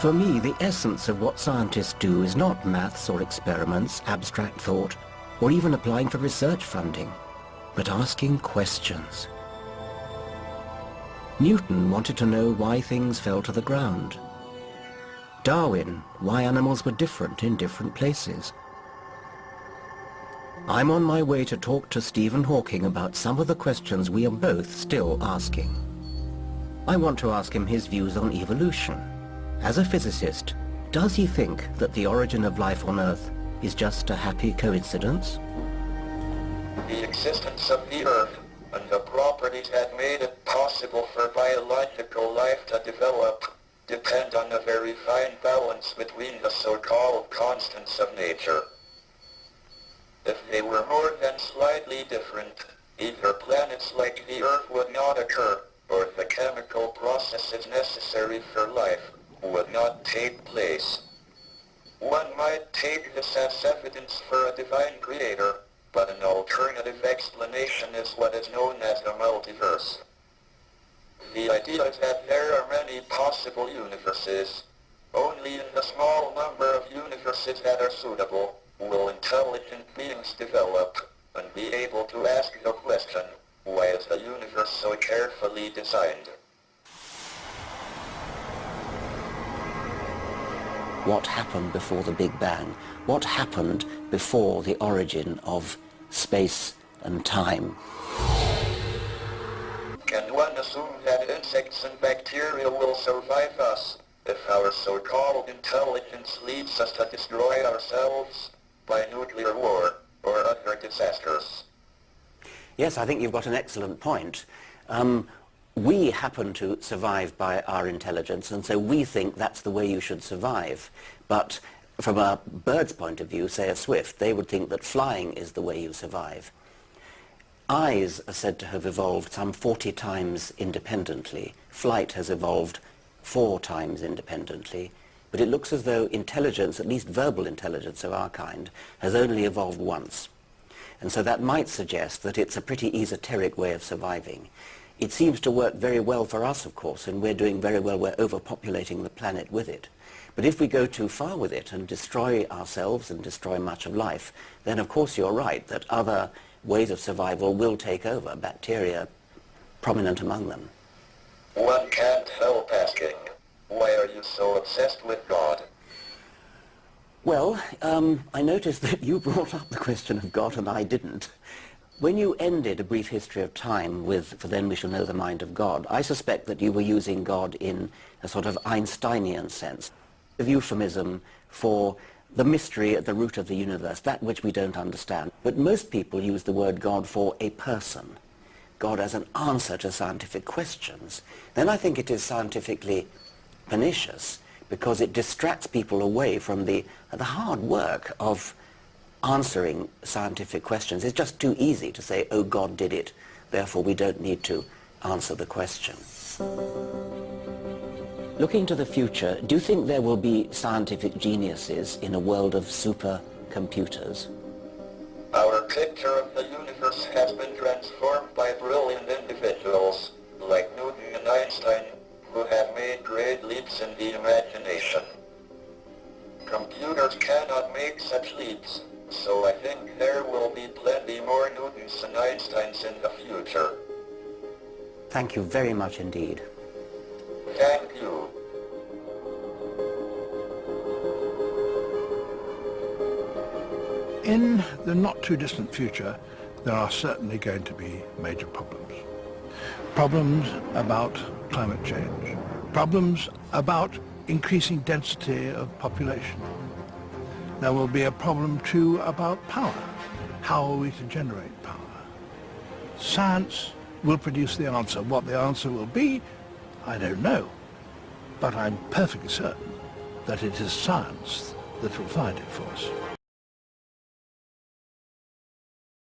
For me, the essence of what scientists do is not maths or experiments, abstract thought, or even applying for research funding, but asking questions. Newton wanted to know why things fell to the ground. Darwin, why animals were different in different places. I'm on my way to talk to Stephen Hawking about some of the questions we are both still asking. I want to ask him his views on evolution. As a physicist, does he think that the origin of life on Earth is just a happy coincidence? The existence of the Earth and the properties that made it possible for biological life to develop depend on a very fine balance between the so-called constants of nature. If they were more than slightly different, either planets like the Earth would not occur, or the chemical processes necessary for life would not take place. One might take this as evidence for a divine creator, but an alternative explanation is what is known as the multiverse. The idea is that there are many possible universes. Only in the small number of universes that are suitable will intelligent beings develop and be able to ask the question, why is the universe so carefully designed? What happened before the Big Bang? What happened before the origin of space and time? Can one assume that insects and bacteria will survive us if our so-called intelligence leads us to destroy ourselves by nuclear war or other disasters? Yes, I think you've got an excellent point. We happen to survive by our intelligence, and so we think that's the way you should survive. But from a bird's point of view, say a swift, they would think that flying is the way you survive. Eyes are said to have evolved some 40 times independently. Flight has evolved 4 times independently. But it looks as though intelligence, at least verbal intelligence of our kind, has only evolved once. And so that might suggest that it's a pretty esoteric way of surviving. It seems to work very well for us, of course, and we're doing very well. We're overpopulating the planet with it. But if we go too far with it and destroy ourselves and destroy much of life, then of course you're right that other ways of survival will take over, bacteria prominent among them. One can't help asking, why are you so obsessed with God? Well, I noticed that you brought up the question of God and I didn't. When you ended A Brief History of Time with For Then We Shall Know the Mind of God, I suspect that you were using God in a sort of Einsteinian sense, a euphemism for the mystery at the root of the universe, that which we don't understand. But most people use the word God for a person, God as an answer to scientific questions. Then I think it is scientifically pernicious because it distracts people away from the hard work of answering scientific questions. It's just too easy to say, oh, God did it, therefore we don't need to answer the question. Looking to the future, do you think there will be scientific geniuses in a world of supercomputers? Our picture of the universe has been transformed by brilliant individuals like Newton and Einstein, who have made great leaps in the imagination. Computers cannot make such leaps, so I think there will be plenty more Newtons and Einsteins in the future. Thank you very much indeed. Thank you. In the not too distant future, there are certainly going to be major problems. Problems about climate change. Problems about increasing density of population. There will be a problem too about power. How are we to generate power? Science will produce the answer. What the answer will be, I don't know. But I'm perfectly certain that it is science that will find it for us.